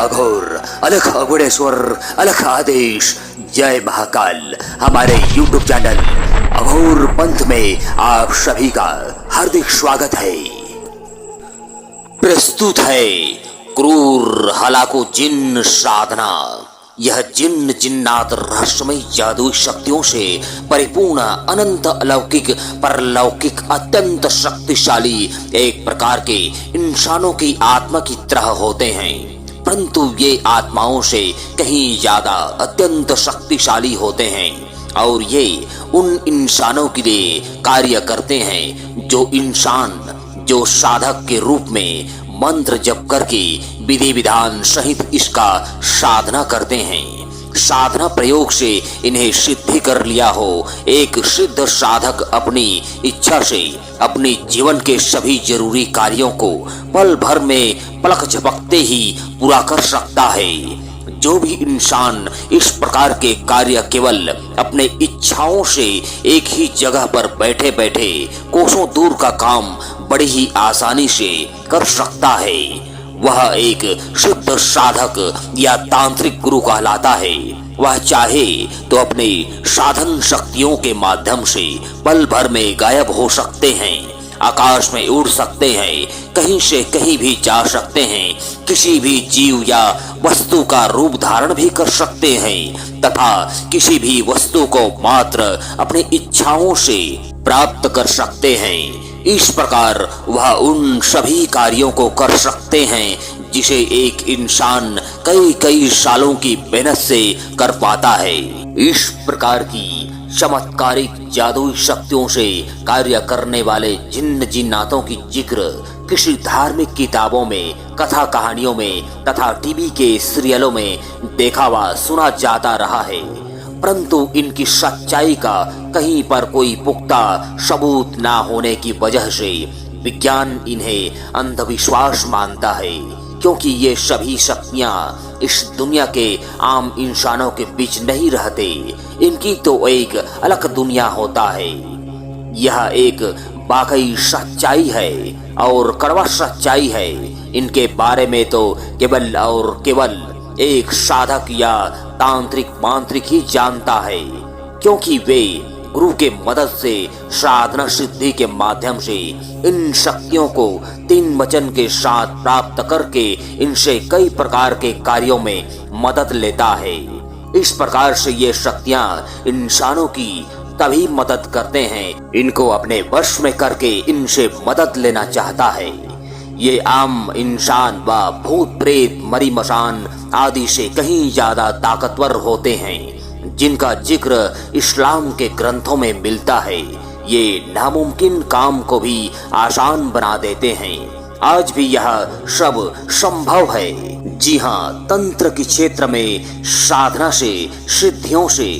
अघोर, अलख अघोरेश्वर, अलख आदेश। जय महाकाल। हमारे YouTube चैनल अघोर पंथ में आप सभी का हार्दिक स्वागत है। प्रस्तुत है क्रूर हलाको जिन्न साधना। यह जिन्न जिन्नात रहस्यमय जादुई शक्तियों से परिपूर्ण अनंत अलौकिक परलौकिक अत्यंत शक्तिशाली एक प्रकार के इंसानों की आत्मा की तरह होते हैं, परंतु ये आत्माओं से कहीं ज्यादा अत्यंत शक्तिशाली होते हैं और ये उन इंसानों के लिए कार्य करते हैं जो साधक के रूप में मंत्र जप करके विधि विधान सहित इसका साधना करते हैं। साधना प्रयोग से इन्हें सिद्धि कर लिया हो। एक सिद्ध साधक अपनी इच्छा से अपने जीवन के सभी जरूरी कार्यों को पल भर में पलक झपकते ही पूरा कर सकता है। जो भी इंसान इस प्रकार के कार्य केवल अपने इच्छाओं से एक ही जगह पर बैठे बैठे कोसों दूर का काम बड़ी ही आसानी से कर सकता है, वह एक शुद्ध साधक या तांत्रिक गुरु कहलाता है। वह चाहे तो अपने साधन शक्तियों के माध्यम से पल भर में गायब हो सकते हैं, आकाश में उड़ सकते हैं, कहीं से कहीं भी जा सकते हैं, किसी भी जीव या वस्तु का रूप धारण भी कर सकते हैं तथा किसी भी वस्तु को मात्र अपनी इच्छाओं से प्राप्त कर सकते हैं। इस प्रकार वह उन सभी कार्यों को कर सकते हैं जिसे एक इंसान कई कई सालों की मेहनत से कर पाता है। इस प्रकार की चमत्कारिक जादुई शक्तियों से कार्य करने वाले जिन्न जिन्नातों की जिक्र किसी धार्मिक किताबों में, कथा कहानियों में तथा टीवी के सीरियलों में देखा व सुना जाता रहा है, परंतु इनकी सच्चाई का कहीं पर कोई पुख्ता सबूत ना होने की वजह से विज्ञान इन्हें अंधविश्वास मानता है, क्योंकि ये सभी शक्तियां इस दुनिया के आम इंसानों के बीच नहीं रहते। इनकी तो एक अलग दुनिया होता है। यह एक वाकई सच्चाई है और कड़वा सच्चाई है। इनके बारे में तो केवल और केवल एक साधक या तांत्रिक मांत्रिक ही जानता है, क्योंकि वे गुरु के मदद से साधना सिद्धि के माध्यम से इन शक्तियों को तीन वचन के साथ प्राप्त करके इनसे कई प्रकार के कार्यों में मदद लेता है। इस प्रकार से ये शक्तियां इंसानों की तभी मदद करते हैं इनको अपने वश में करके इनसे मदद लेना चाहता है। ये आम इंसान व भूत प्रेत मरी मसान आदि से कहीं ज्यादा ताकतवर होते हैं, जिनका जिक्र इस्लाम के ग्रंथों में मिलता है। ये नामुमकिन काम को भी आसान बना देते हैं। आज भी यह सब संभव है। जी हाँ, तंत्र के क्षेत्र में साधना से, सिद्धियों से,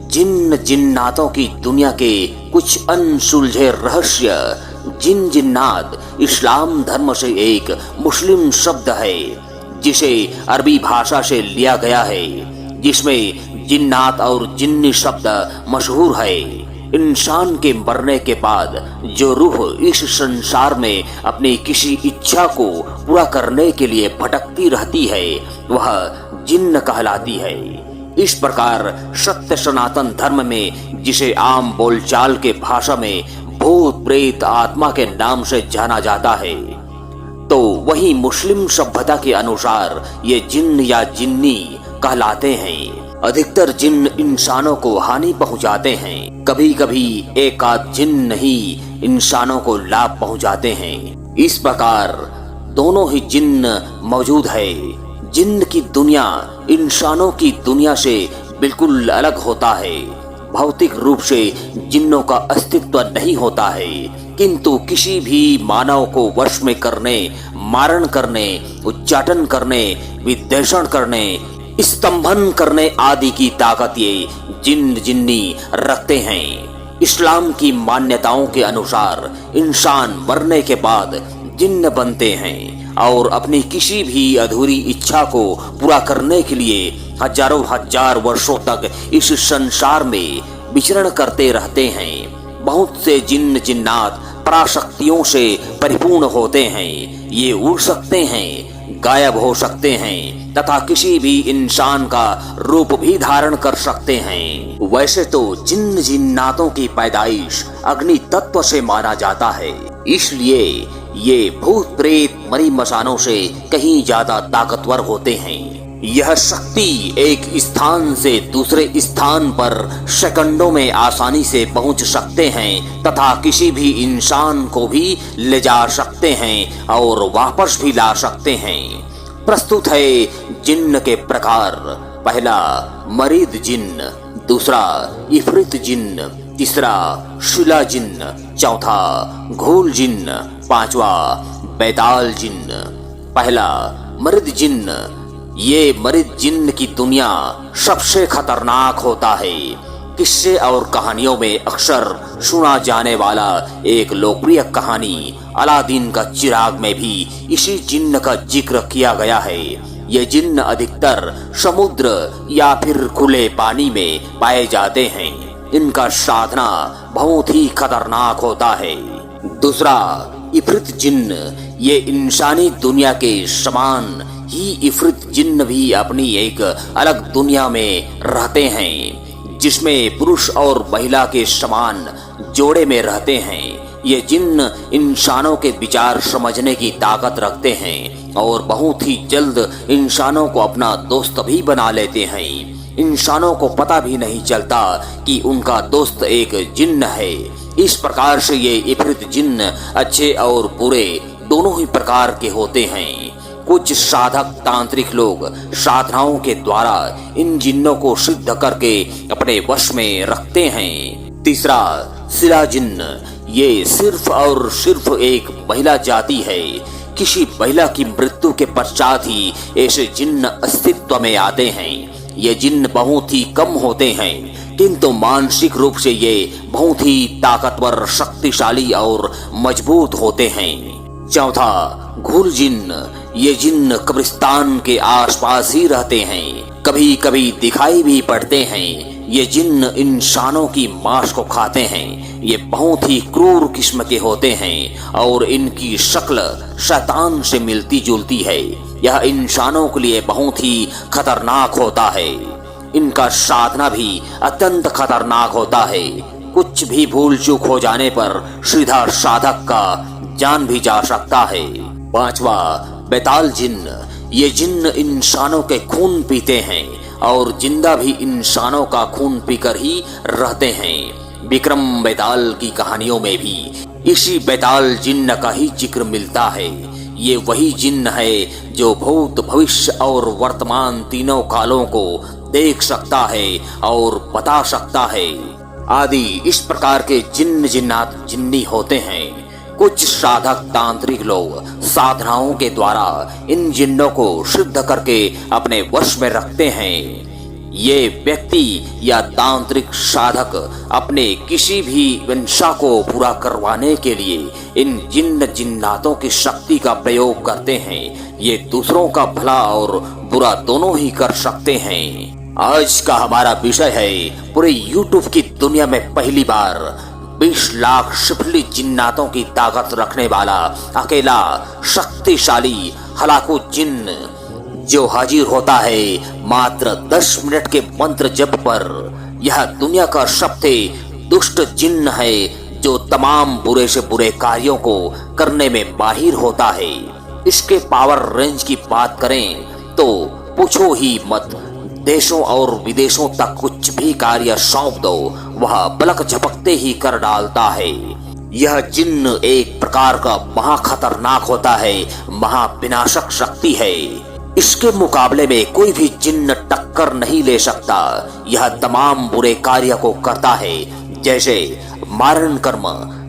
जिन्न जिन्नातों की दुनिया के कुछ अनसुलझे रहस्य। जिन जिन्नात इस्लाम धर्म से एक मुस्लिम शब्द है जिसे अरबी भाषा से लिया गया है, जिसमें जिन्नात और जिन्नी शब्द मशहूर है। इंसान के मरने के बाद जो रूह इस संसार में अपनी किसी इच्छा को पूरा करने के लिए भटकती रहती है, वह जिन्न कहलाती है। इस प्रकार सत्य सनातन धर्म में, जिसे आम बोलचाल के भाषा में भूत प्रेत आत्मा के नाम से जाना जाता है, तो वही मुस्लिम सभ्यता के अनुसार ये जिन्न या जिन्नी कहलाते हैं। अधिकतर जिन्न इंसानों को हानि पहुंचाते हैं, कभी कभी एक आध जिन्न ही इंसानों को लाभ पहुंचाते हैं। इस प्रकार दोनों ही जिन्न मौजूद है। जिन्न की दुनिया इंसानों की दुनिया से बिल्कुल अलग होता है। भौतिक रूप से जिन्नों का अस्तित्व नहीं होता है, किंतु किसी भी मानव को वश में करने, मारण करने, उच्चाटन करने, विद्वेषण करने, स्तंभन करने आदि की ताकत ये जिन्न जिन्नी रखते हैं। इस्लाम की मान्यताओं के अनुसार इंसान मरने के बाद जिन्न बनते हैं और अपनी किसी भी अधूरी इच्छा को पूरा करने के लिए हजारों हजार वर्षों तक इस संसार में विचरण करते रहते हैं। बहुत से जिन्न जिन्नात पराशक्तियों से परिपूर्ण होते हैं। ये उड़ सकते हैं, गायब हो सकते हैं तथा किसी भी इंसान का रूप भी धारण कर सकते हैं। वैसे तो जिन्न जिन्नातों की पैदाइश अग्नि तत्व से माना जाता है, इसलिए ये भूत प्रेत मरी मसानों से कहीं ज्यादा ताकतवर होते हैं। यह शक्ति एक स्थान से दूसरे स्थान पर सेकंडों में आसानी से पहुंच सकते हैं तथा किसी भी इंसान को भी ले जा सकते हैं और वापस भी ला सकते हैं। प्रस्तुत है जिन्न के प्रकार। पहला मरीद जिन्न, दूसरा इफरित जिन्न, तीसरा शिला जिन्न, चौथा घूल जिन्न, पांचवा बैताल जिन्न। पहला मरीद जिन्न। ये मरीद जिन्न की दुनिया सबसे खतरनाक होता है। किस्से और कहानियों में अक्सर सुना जाने वाला एक लोकप्रिय कहानी अलादीन का चिराग में भी इसी जिन्न का जिक्र किया गया है। ये जिन्न अधिकतर समुद्र या फिर खुले पानी में पाए जाते हैं। इनका साधना बहुत ही खतरनाक होता है। दूसरा इफरित जिन्न। ये इंसानी दुनिया के समान ही इफरित जिन्न भी अपनी एक अलग दुनिया में रहते हैं, जिसमें पुरुष और महिला के समान जोड़े में रहते हैं। ये जिन्न इंसानों के विचार समझने की ताकत रखते हैं और बहुत ही जल्द इंसानों को अपना दोस्त भी बना लेते हैं। इंसानों को पता भी नहीं चलता कि उनका दोस्त एक जिन्न है। इस प्रकार से ये इफरित जिन्न अच्छे और बुरे दोनों ही प्रकार के होते हैं। कुछ साधक तांत्रिक लोग साधनाओं के द्वारा इन जिन्नों को सिद्ध करके अपने वश में रखते हैं। तीसरा शिला जिन्न। ये सिर्फ और सिर्फ एक महिला जाति है। किसी महिला की मृत्यु के पश्चात ही ऐसे जिन्न अस्तित्व में आते हैं। ये जिन्न बहुत ही कम होते हैं, किंतु मानसिक रूप से ये बहुत ही ताकतवर, शक्तिशाली और मजबूत होते हैं। चौथा घूल जिन्न। ये जिन्न कब्रिस्तान के आसपास ही रहते हैं, कभी कभी दिखाई भी पड़ते हैं। ये जिन्न इंसानों की मांस को खाते हैं। ये बहुत ही क्रूर किस्म के होते हैं और इनकी शक्ल शैतान से मिलती जुलती है। यह इंसानों के लिए बहुत ही खतरनाक होता है। इनका साधना भी अत्यंत खतरनाक होता है। कुछ भी भूल चूक हो जाने पर सीधा साधक का जान भी जा सकता है। पांचवा बैताल जिन्न। ये जिन्न इंसानों के खून पीते हैं और जिंदा भी इंसानों का खून पीकर ही रहते हैं। विक्रम बैताल की कहानियों में भी इसी बैताल जिन्न का ही जिक्र मिलता है। ये वही जिन्न है जो भूत, भविष्य और वर्तमान तीनों कालों को देख सकता है और बता सकता है। आदि इस प्रकार के जिन्न जिन्नात जिन्नी होते हैं। कुछ साधक तांत्रिक लोग साधनाओं के द्वारा इन जिन्नों को सिद्ध करके अपने वश में रखते हैं। ये व्यक्ति या तांत्रिक साधक अपने किसी भी मंशा को पूरा करवाने के लिए इन जिन्न जिन्नातों की शक्ति का प्रयोग करते हैं। ये दूसरों का भला और बुरा दोनों ही कर सकते हैं। आज का हमारा विषय है पूरे यूट्यूब की दुनिया में पहली बार 20 लाख शिफली जिन्नातों की ताकत रखने वाला अकेला शक्तिशाली हलाकू जिन्न, जो हाजिर होता है मात्र 10 मिनट के मंत्र जप पर। यह दुनिया का सबसे दुष्ट जिन्न है जो तमाम बुरे से बुरे कार्यों को करने में माहिर होता है। इसके पावर रेंज की बात करें तो पूछो ही मत। देशों और विदेशों तक कुछ भी कार्य सौंप दो, वह पलक झपकते ही कर डालता है। यह जिन्न एक प्रकार का महा खतरनाक होता है, महा विनाशक शक्ति है। इसके मुकाबले में कोई भी जिन्न टक्कर नहीं ले सकता। यह तमाम बुरे कार्य को करता है, जैसे मारण कर्म,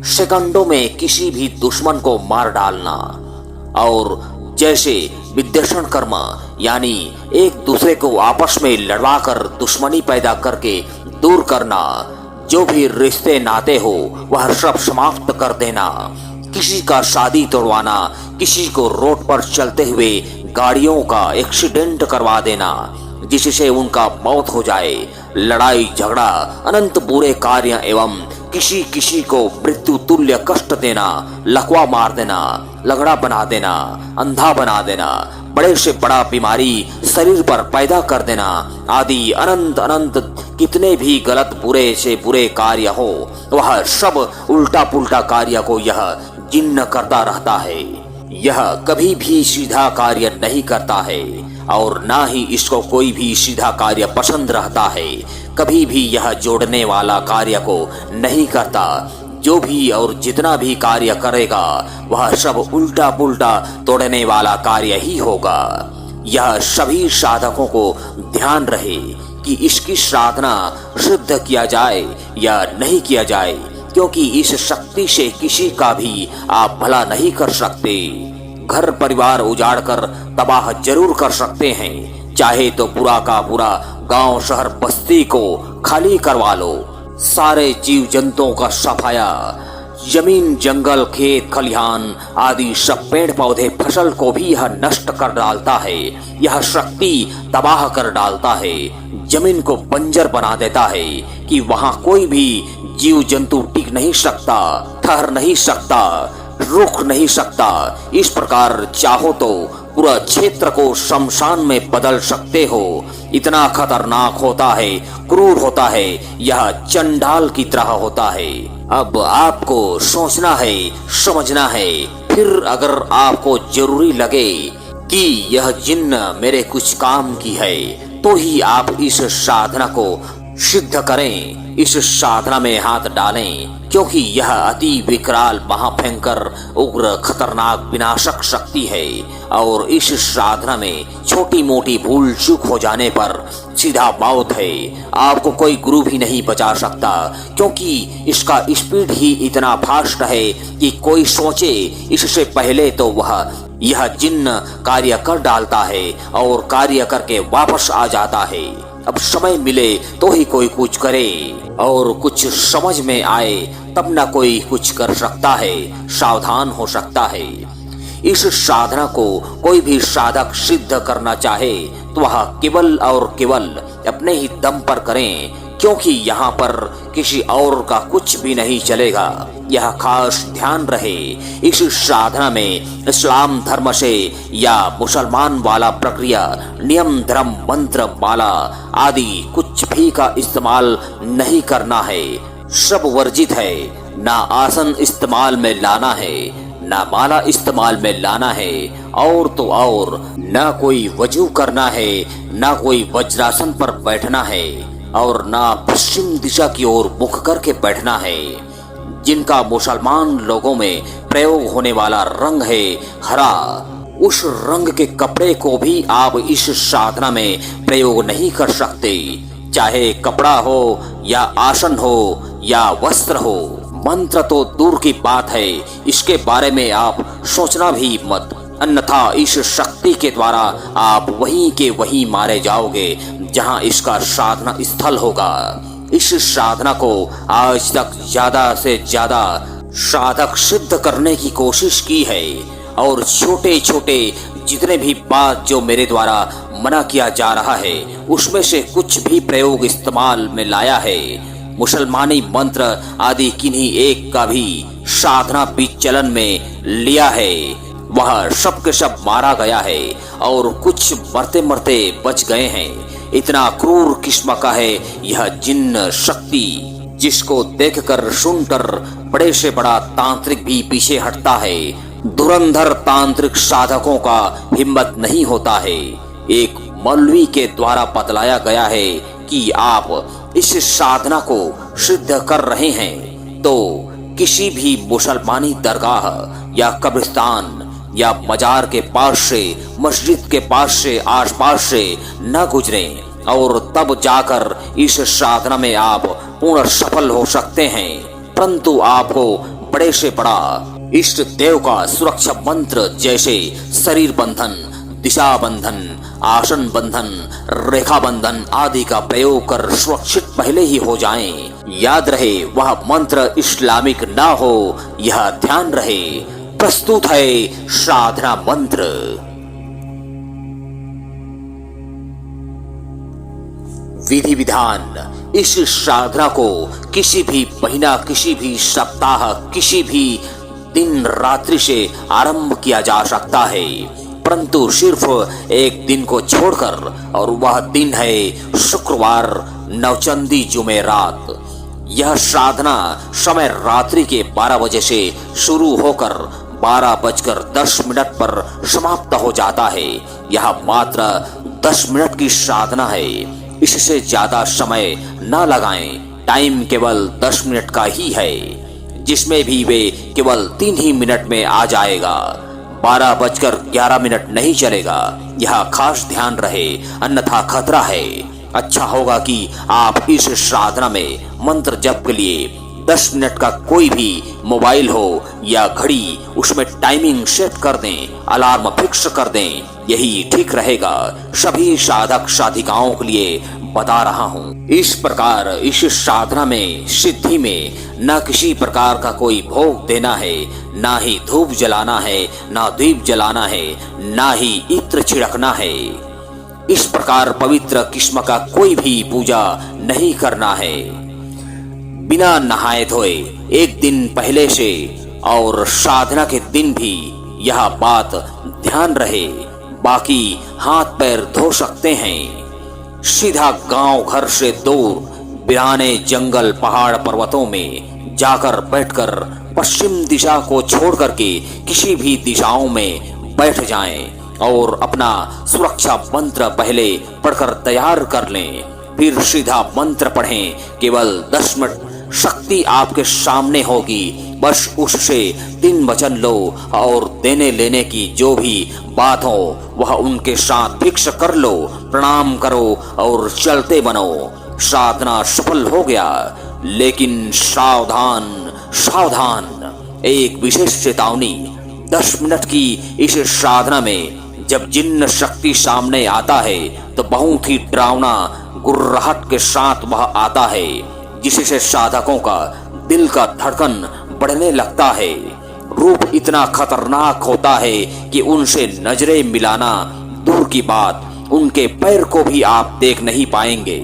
सेकंडों में किसी भी दुश्मन को मार डालना, और जैसे विद्वेषण कर्म, यानी एक दूसरे को आपस में लड़वाकर दुश्मनी पैदा करके दूर करना। जो भी रिश्ते नाते हो वह सब समाप्त कर देना। किसी का शादी तोड़वाना, किसी को रोड पर चलते हुए गाड़ियों का एक्सीडेंट करवा देना जिससे उनका मौत हो जाए। लड़ाई झगड़ा, अनंत बुरे कार्य एवं किसी किसी को मृत्यु तुल्य कष्ट देना, लकवा मार देना, लगड़ा बना देना, अंधा बना देना, बड़े से बड़ा बीमारी शरीर पर पैदा कर देना आदि अनंत अनंत कितने भी गलत बुरे से बुरे कार्य हो, वह सब उल्टा पुल्टा कार्य को यह जिन्न करता रहता है। यह कभी भी सीधा कार्य नहीं करता है और ना ही इसको कोई भी सीधा कार्य पसंद रहता है। कभी भी यह जोड़ने वाला कार्य को नहीं करता। जो भी और जितना भी कार्य करेगा वह सब उल्टा पुल्टा तोड़ने वाला कार्य ही होगा। यह सभी साधकों को ध्यान रहे कि इसकी साधना सिद्ध किया जाए या नहीं किया जाए, क्योंकि इस शक्ति से किसी का भी आप भला नहीं कर सकते। घर परिवार उजाड़ कर तबाह जरूर कर सकते हैं, चाहे तो पूरा का पूरा गांव शहर बस्ती को खाली करवा लो। सारे जीव जंतुओं का सफाया, जमीन जंगल खेत खलिहान आदि सब पेड़ पौधे फसल को भी यह नष्ट कर डालता है। यह शक्ति तबाह कर डालता है, जमीन को बंजर बना देता है कि वहां कोई भी जीव जंतु टिक नहीं सकता, ठहर नहीं सकता, रुक नहीं सकता। इस प्रकार चाहो तो पूरा क्षेत्र को शमशान में बदल सकते हो। इतना खतरनाक होता है, क्रूर होता है, यह चंडाल की तरह होता है। अब आपको सोचना है, समझना है। फिर अगर आपको जरूरी लगे कि यह जिन्न मेरे कुछ काम की है, तो ही आप इस साधना को सिद्ध करें, इस साधना में हाथ डालें, क्योंकि यह अति विकराल महाभयंकर उग्र खतरनाक विनाशक शक्ति है। और इस साधना में छोटी मोटी भूल चूक हो जाने पर सीधा मौत है। आपको कोई गुरु भी नहीं बचा सकता, क्योंकि इसका स्पीड ही इतना फास्ट है कि कोई सोचे इससे पहले तो वह यह जिन्न कार्य कर डालता है और कार्य करके वापस आ जाता है। अब समय मिले तो ही कोई कुछ करे और कुछ समझ में आए तब ना कोई कुछ कर सकता है, सावधान हो सकता है। इस साधना को कोई भी साधक सिद्ध करना चाहे तो वह केवल और केवल अपने ही दम पर करें, क्योंकि यहाँ पर किसी और का कुछ भी नहीं चलेगा। यह खास ध्यान रहे, इस साधना में इस्लाम धर्म से या मुसलमान वाला प्रक्रिया, नियम धर्म मंत्र माला आदि कुछ भी का इस्तेमाल नहीं करना है। सब वर्जित है। ना आसन इस्तेमाल में लाना है, ना माला इस्तेमाल में लाना है, और तो और ना कोई वजू करना है, ना कोई वज्रासन पर बैठना है, और ना पश्चिम दिशा की ओर मुख करके बैठना है। जिनका मुसलमान लोगों में प्रयोग होने वाला रंग है हरा, उस रंग के कपड़े को भी आप इस साधना में प्रयोग नहीं कर सकते। चाहे कपड़ा हो या आसन हो या वस्त्र हो। मंत्र तो दूर की बात है, इसके बारे में आप सोचना भी मत, अन्यथा इस शक्ति के द्वारा आप वहीं के वहीं मारे जाओगे जहां इसका साधना स्थल होगा। इस साधना को आज तक ज्यादा से ज्यादा साधक सिद्ध करने की कोशिश की है, और छोटे छोटे जितने भी बात जो मेरे द्वारा मना किया जा रहा है उसमें से कुछ भी प्रयोग इस्तेमाल में लाया है। मुसलमानी मंत्र आदि किन्हीं एक का भी साधना भी चलन में लिया है, वह सब के सब मारा गया है और कुछ मरते मरते बच गए हैं। इतना क्रूर किस्म का है यह जिन्न शक्ति, जिसको देखकर सुनकर बड़े से बड़ा तांत्रिक भी पीछे हटता है। धुरंधर तांत्रिक साधकों का हिम्मत नहीं होता है। एक मौलवी के द्वारा बतलाया गया है कि आप इस साधना को सिद्ध कर रहे हैं तो किसी भी मुसलमानी दरगाह या कब्रिस्तान या मजार के पास से, मस्जिद के पास से, आसपास से न गुजरें, और तब जाकर इस साधना में आप पूर्ण सफल हो सकते हैं। परंतु आपको बड़े से बड़ा इष्ट देव का सुरक्षा मंत्र जैसे शरीर बंधन, दिशा बंधन, आसन बंधन, रेखा बंधन आदि का प्रयोग कर सुरक्षित पहले ही हो जाएं। याद रहे वह मंत्र इस्लामिक ना हो, यह ध्यान रहे। प्रस्तुत है साधना मंत्र। विधि विधान। इस साधना को किसी भी महीना, किसी भी सप्ताह, किसी भी दिन रात्रि से आरंभ किया जा सकता है, परंतु सिर्फ एक दिन को छोड़कर, और वह दिन है शुक्रवार नवचंदी जुमेरात। यह साधना समय रात्रि के 12 बजे से शुरू होकर 12:10 पर समाप्त हो जाता है। यह मात्र 10 मिनट की साधना है, इससे ज्यादा समय न लगाएं। टाइम केवल 10 मिनट का ही है, जिसमें भी वे केवल 3 ही मिनट में आ जाएगा। 12:11 नहीं चलेगा, यह खास ध्यान रहे, अन्यथा खतरा है। अच्छा होगा कि आप इस साधना में मंत्र जप के लिए 10 मिनट का कोई भी मोबाइल हो या घड़ी, उसमें टाइमिंग सेट कर दें, अलार्म फिक्स कर दें, यही ठीक रहेगा। सभी साधक साधिकाओं के लिए बता रहा हूँ। इस प्रकार इस साधना में, सिद्धि में न किसी प्रकार का कोई भोग देना है, ना ही धूप जलाना है, ना दीप जलाना है, ना ही इत्र छिड़कना है। इस प्रकार पवित्र किस्म का कोई भी पूजा नहीं करना है। बिना नहाए धोए एक दिन पहले से और साधना के दिन भी यह बात ध्यान रहे। बाकी हाथ पैर धो सकते हैं। सीधा गांव घर से दूर बिराने जंगल पहाड़ पर्वतों में जाकर बैठकर पश्चिम दिशा को छोड़ करके किसी भी दिशाओं में बैठ जाएं और अपना सुरक्षा मंत्र पहले पढ़कर तैयार कर लें। फिर सीधा मंत्र पढ़ें। केवल 10 मिनट शक्ति आपके सामने होगी, बस उससे 3 वचन लो और देने लेने की जो भी बात हो वह उनके साथ फिक्स कर लो, प्रणाम करो और चलते बनो। साधना सफल हो गया, लेकिन सावधान सावधान। एक विशेष चेतावनी, 10 मिनट की इस साधना में जब जिन्न शक्ति सामने आता है तो बहुत ही डरावना गुर्राहट के साथ वह आता है, जिससे साधकों का दिल का धड़कन बढ़ने लगता है। रूप इतना खतरनाक होता है कि उनसे नजरें मिलाना दूर की बात, उनके पैर को भी आप देख नहीं पाएंगे।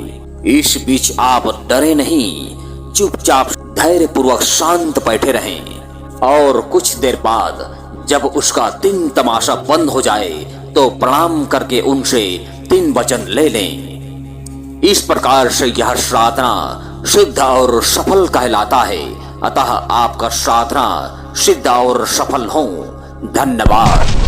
इस बीच आप डरे नहीं, चुपचाप धैर्य पूर्वक शांत बैठे रहें और कुछ देर बाद जब उसका 3 तमाशा बंद हो जाए तो प्रणाम करके उनसे 3 वचन ले लें। इस प्रकार से यह साधना सिद्ध और सफल कहलाता है। अतः आपका साधना सिद्ध और सफल हो। धन्यवाद।